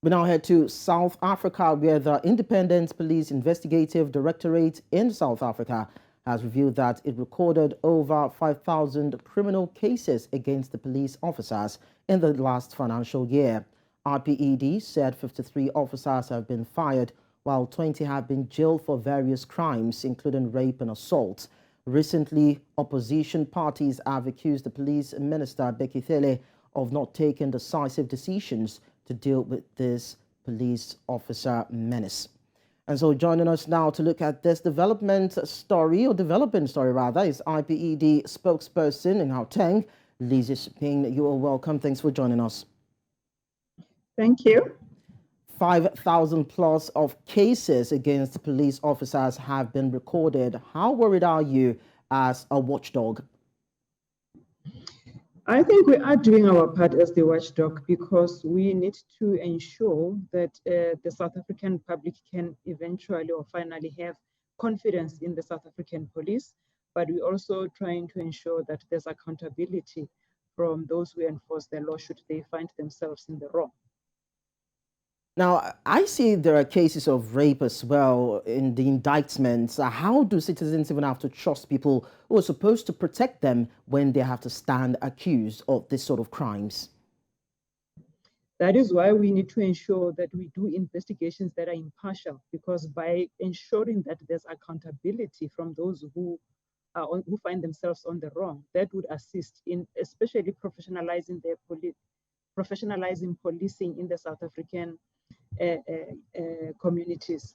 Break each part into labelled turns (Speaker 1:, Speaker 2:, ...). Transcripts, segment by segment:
Speaker 1: We now head to South Africa, where the Independent Police Investigative Directorate in South Africa has revealed that it recorded over 5,000 criminal cases against the police officers in the last financial year. IPID said 53 officers have been fired, while 20 have been jailed for various crimes, including rape and assault. Recently, opposition parties have accused the police minister, Bekithele, of not taking decisive decisions to deal with this police officer menace. And so joining us now to look at this development story, or developing story rather, is IPED spokesperson in Gauteng, Lizzie Sping. You are welcome. Thanks for joining us.
Speaker 2: Thank you.
Speaker 1: 5,000 plus of cases against police officers have been recorded. How worried are you as a watchdog?
Speaker 2: I think we are doing our part as the watchdog because we need to ensure that the South African public can eventually or finally have confidence in the South African police, but we're also trying to ensure that there's accountability from those who enforce the law should they find themselves in the wrong.
Speaker 1: Now, I see there are cases of rape as well in the indictments. How do citizens even have to trust people who are supposed to protect them when they have to stand accused of this sort of crimes?
Speaker 2: That is why we need to ensure that we do investigations that are impartial, because by ensuring that there's accountability from those who find themselves on the wrong, that would assist in especially professionalizing policing in the South African communities.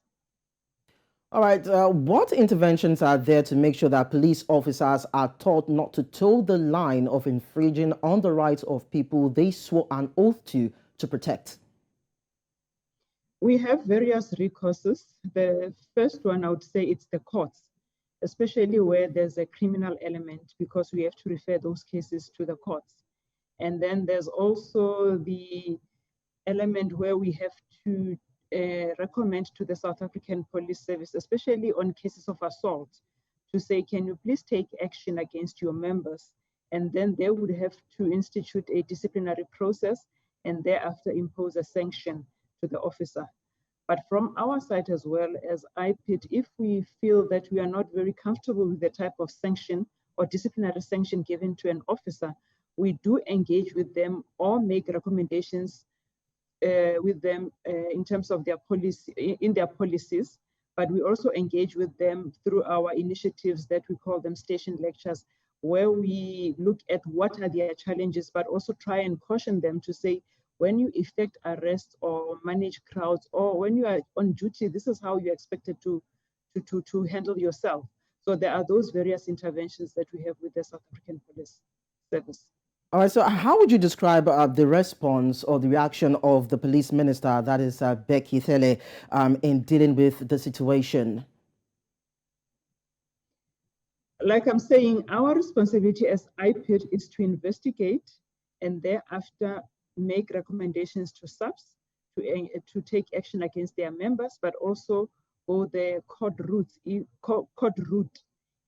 Speaker 1: All right, what interventions are there to make sure that police officers are taught not to toe the line of infringing on the rights of people they swore an oath to protect?
Speaker 2: We have various recourses. The first one, I would say, it's the courts, especially where there's a criminal element, because we have to refer those cases to the courts. And then there's also the element where we have to recommend to the South African Police Service, especially on cases of assault, to say, can you please take action against your members? And then they would have to institute a disciplinary process and thereafter impose a sanction to the officer. But from our side as well as IPID, if we feel that we are not very comfortable with the type of sanction or disciplinary sanction given to an officer, we do engage with them or make recommendations with them in terms of their policy, in their policies, but we also engage with them through our initiatives that we call them station lectures, where we look at what are their challenges, but also try and caution them to say, when you effect arrests or manage crowds, or when you are on duty, this is how you're expected to handle yourself. So there are those various interventions that we have with the South African Police Service.
Speaker 1: All right, so how would you describe the response or the reaction of the police minister, that is Bekithele, in dealing with the situation?
Speaker 2: Like I'm saying, our responsibility as IPID is to investigate and thereafter make recommendations to SAPS to take action against their members, but also go the court route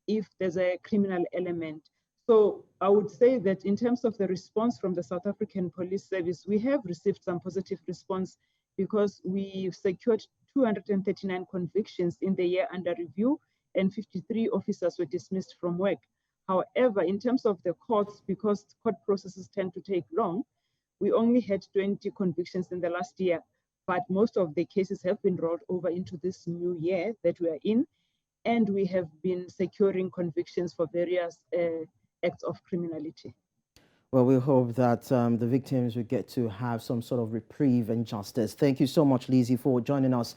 Speaker 2: if there's a criminal element. So I would say that in terms of the response from the South African Police Service, we have received some positive response because we've secured 239 convictions in the year under review and 53 officers were dismissed from work. However, in terms of the courts, because court processes tend to take long, we only had 20 convictions in the last year, but most of the cases have been rolled over into this new year that we are in, and we have been securing convictions for various acts of criminality.
Speaker 1: Well, we hope that the victims will get to have some sort of reprieve and justice. Thank you so much, Lizzie, for joining us.